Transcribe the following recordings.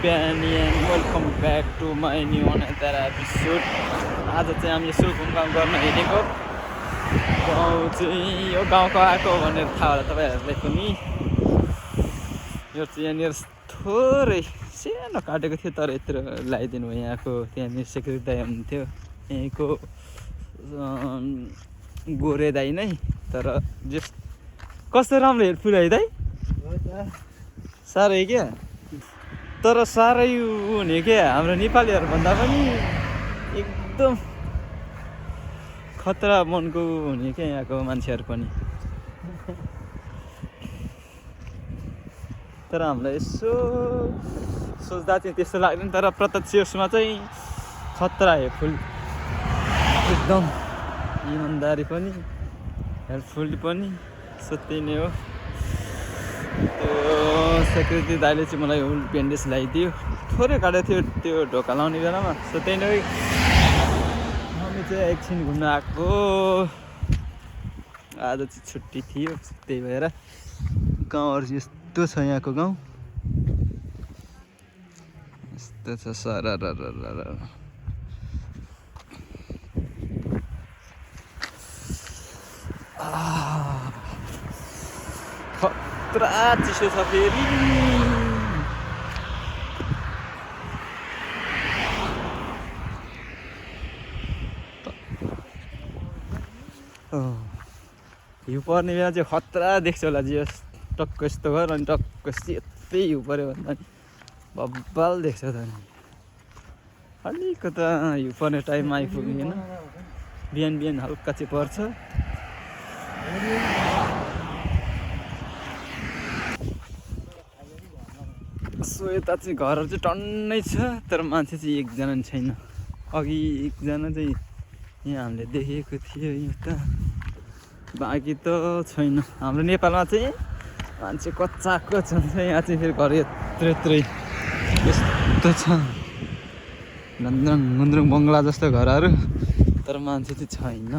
Benny and welcome back to my new another episode. आज चाहिँ हामी सुकुम काम गर्न हिँडेको गाउँ चाहिँ यो गाउँको आएको भनेर थाहा होला तपाईहरुलाई पनि। यो चाहिँ यहाँनिर थोरै सानो काटेको थियो तर यत्रो लगाइदिनु भयो यहाँको त्यहाँनिर सेक्युरिटी दाइ हुनुहुन्थ्यो यहीँको गोरे दाइ नै। तर जस्ट कस्तो राम्रो हेल्पफुल है दाइ, साह्रै क्या तर साह्रै हुने क्या हाम्रो नेपालीहरु भन्दा पनि एकदम खतरा मनको हुने क्या यहाँको मान्छेहरु पनि। तर हामीलाई यसो सोच्दा चाहिँ त्यस्तो लाग्दैन तर प्रत्यक्ष उसमा चाहिँ खतरा हेल्पफुल एकदम इमानदारी पनि हेल्पफुल पनि सत्य नै हो। त्यो सेक्युरिटी दाइले चाहिँ मलाई हुल ब्यान्डेज लगाइदियो, थोरै काटेको थियो त्यो ढोका लाउने बेलामा। सो त्यही नै हामी चाहिँ एकछिन घुम्न आएको, आज चाहिँ छुट्टी थियो त्यही भएर। गाउँहरु यस्तो छ यहाँको गाउँ, यस्तो छ सरररररर। खतरा चिसो छ फेरि। हिउँ पर्ने बेला चाहिँ खतरा देख्छ होला जी, टक्क यस्तो घर अनि टक्क यस्तै हिउँ पर्यो भन्दा नि बब्बाल देख्छ त नि। अलिकता हिउँ पर्ने टाइममा आइपुगेन, बिहान बिहान हल्का चाहिँ पर्छ। सो यता चाहिँ घरहरू चाहिँ टन्नै छ तर मान्छे चाहिँ एकजना पनि छैन। अघि एकजना चाहिँ यहाँ हामीले देखेको थियो एउटा, बाँकी त छैन। हाम्रो नेपालमा चाहिँ मान्छे कच्चाको छ, यहाँ चाहिँ फेरि घर यत्रै यस्तो छ गन्द्रङ गुन्द्रुङ बङ्गला जस्तो घरहरू, तर मान्छे चाहिँ छैन।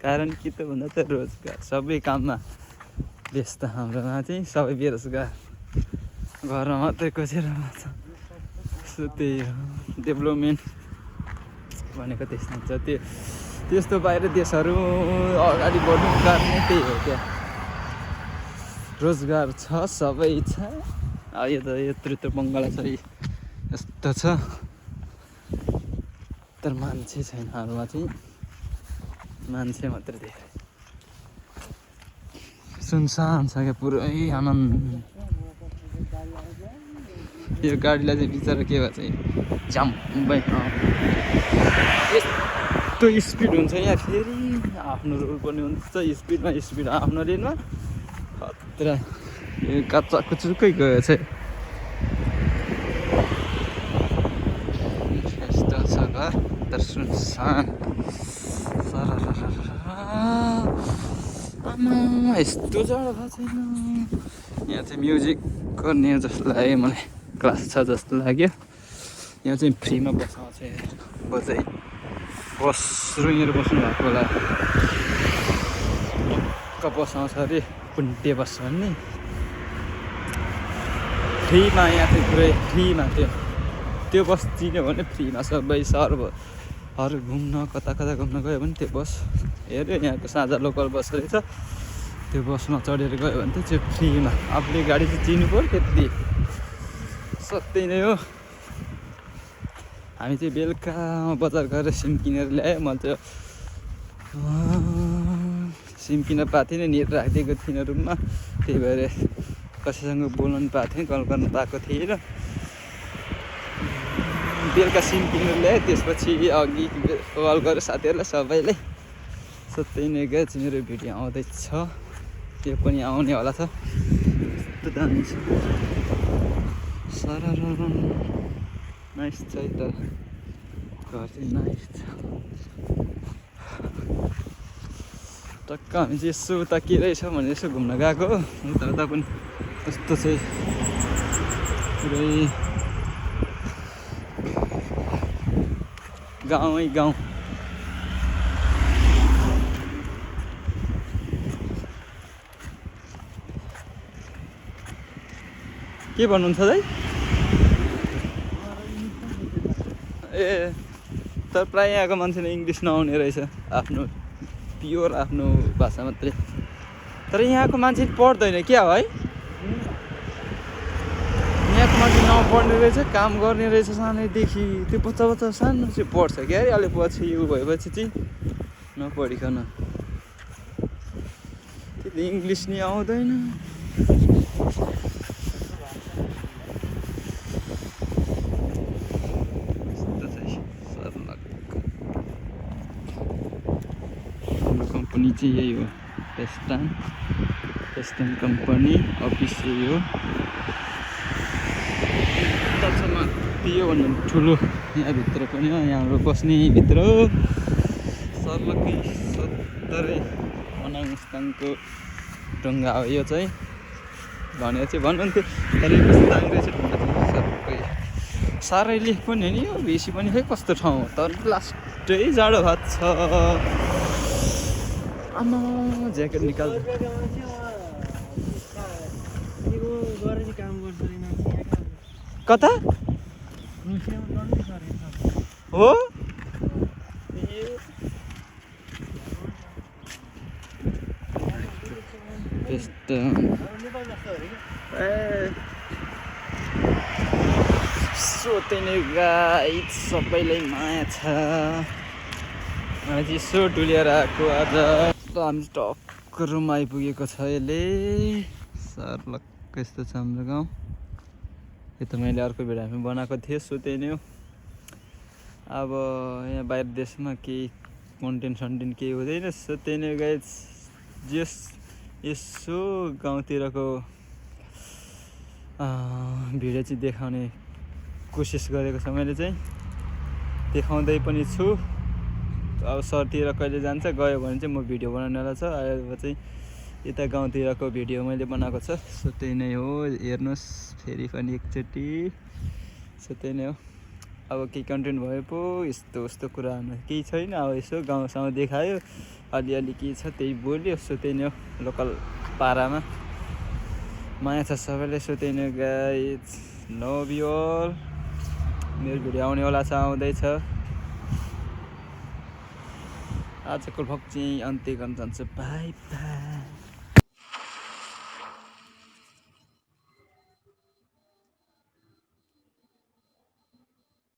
कारण के त भन्दा त रोजगार, सबै काममा व्यस्त। हाम्रोमा चाहिँ सबै बेरोजगार, घरमा मात्रै कोसेर बस्छ। सो त्यही हो डेभलपमेन्ट भनेको त्यस्तो हुन्छ। त्यस्तो बाहिर देशहरू अगाडि बढ्नु कारण नै त्यही हो क्या, रोजगार छ सबै छ। यो त यत्रो बङ्गला छ यस्तो छ तर मान्छे छैन। हाम्रोमा चाहिँ मान्छे मात्रै धेरै, सुनसान छ क्या पुरै आनन्द। यो गाडीलाई चाहिँ बिचरा के भन्छ जाम यस्तो स्पिड हुन्छ यहाँ, फेरि आफ्नो रोड पनि हुन्छ स्पिडमा स्पिड आफ्नो लेनमा खतरा। यो कच्चा कुचुकै गयो चाहिँ यस्तो छ घर तर सुनसान। आमा यस्तो जाडो भएको छैन। यहाँ चाहिँ म्युजिक गर्ने जस्तो लाग्यो मलाई, क्लास छ जस्तो लाग्यो। यहाँ चाहिँ फ्रीमा बसाउँछ बजाइ, बस रुँगेर बस्नु भएको होला, टक्क बसाउँछ अरे पुन्टे बस भन्ने फ्रीमा। यहाँ चाहिँ पुरै फ्रीमा त्यो बस चिन्यो भने फ्रीमा सबै सहरहरू घुम्न कता कता घुम्न गयो भने त्यो बस हेऱ्यो, यहाँको साझा लोकल बस रहेछ, त्यो बसमा चढेर गयो भने चाहिँ फ्रीमा। आफूले गाडी चाहिँ चिन्नु पऱ्यो त्यति सत्य नै हो। हामी चाहिँ बेलुका बजार गएर सिम किनेर ल्यायो। मैले चाहिँ सिम किन्न पाएको थिइनँ, नेट राखिदिएको थिइनँ रुममा, त्यही भएर कसैसँग बोल्नु पनि पाएको थिएँ, कल गर्नु पाएको थिएन। बेलुका सिम किनेर ल्याएँ, त्यसपछि अघि कल गरेँ साथीहरूलाई सबैलाई। सो त्यही नै गाइस मेरो भिडियो आउँदैछ, त्यो पनि आउने होला छ। त्यो दामी छ सरर नाइस छ है, तर घर चाहिँ नाइस छ। टक्क हामी चाहिँ यसो उता के रहेछ भने यसो घुम्न गएको, उता पनि कस्तो चाहिँ पुरै गाउँै गाउँ। के भन्नुहुन्छ दाइ? ए तर प्रायः यहाँको मान्छेले इङ्ग्लिस नआउने रहेछ आफ्नो प्योर आफ्नो भाषा मात्रै तर यहाँको मान्छे पढ्दैन क्या है यहाँको मान्छे नपढ्ने रहेछ काम गर्ने रहेछ सानैदेखि त्यो बच्चा बच्चा सानो चाहिँ पढ्छ क्या अरे अहिले पछि यो भएपछि चाहिँ नपढिकन त्यो इङ्ग्लिस नि आउँदैन कम्पनी चाहिँ यही हो वेस्टर्न कम्पनी अफिस यही हो त्योभन्दा ठुलो यहाँभित्र पनि हो यहाँबाट बस्ने भित्र सर्लकै 70 मनाङस्ताङको ढुङ्गा हो यो चाहिँ भनेर चाहिँ भन्नुहुन्थ्यो तर मुस्ताङ रहेछ ढुङ्गा चाहिँ सबै साह्रै लेख पनि होइन यो बेसी पनि खै कस्तो ठाउँ हो तर लास्टै जाडो भात छ आमा ज्याकेट निकाल कता हो सोतेने गाई सबैलाई माया छ मलाई चाहिँ सो डुलेर आएको आज हामी टक्क रुम आइपुगेको छ यसले सर्लक्क यस्तो छ हाम्रो गाउँ यो त मैले अर्को भिडियोमा बनाएको थिएँ सुतेन्यो अब यहाँ बाहिर देशमा केही कन्टेन्ट सन्टेन्ट केही हुँदैन सुतेन्यो गाइज जस यसो गाउँतिरको भिडियो चाहिँ देखाउने कोसिस गरेको छ मैले चाहिँ देखाउँदै पनि छु अब सरतिर कहिले जान्छ गयो भने चाहिँ म भिडियो बनाउनेवाला छ अब चाहिँ यता गाउँतिरको भिडियो मैले बनाएको छ सो त्यही नै हो हेर्नुहोस् फेरि पनि एकचोटि सो त्यही नै हो अब केही कन्टेन्ट भए पो यस्तो उस्तो कुराहरू केही छैन अब यसो गाउँसँग देखायो अलिअलि के छ त्यही बोल्यो सो त्यही नै हो लोकल पारामा माया छ सबैले सो त्यही नै गाइज लभ यु अल मेरो भिडियो आउनेवाला छ आउँदैछ आजको भ्लग चाहिँ अन्त्य गर्न जान्छ बाई बाई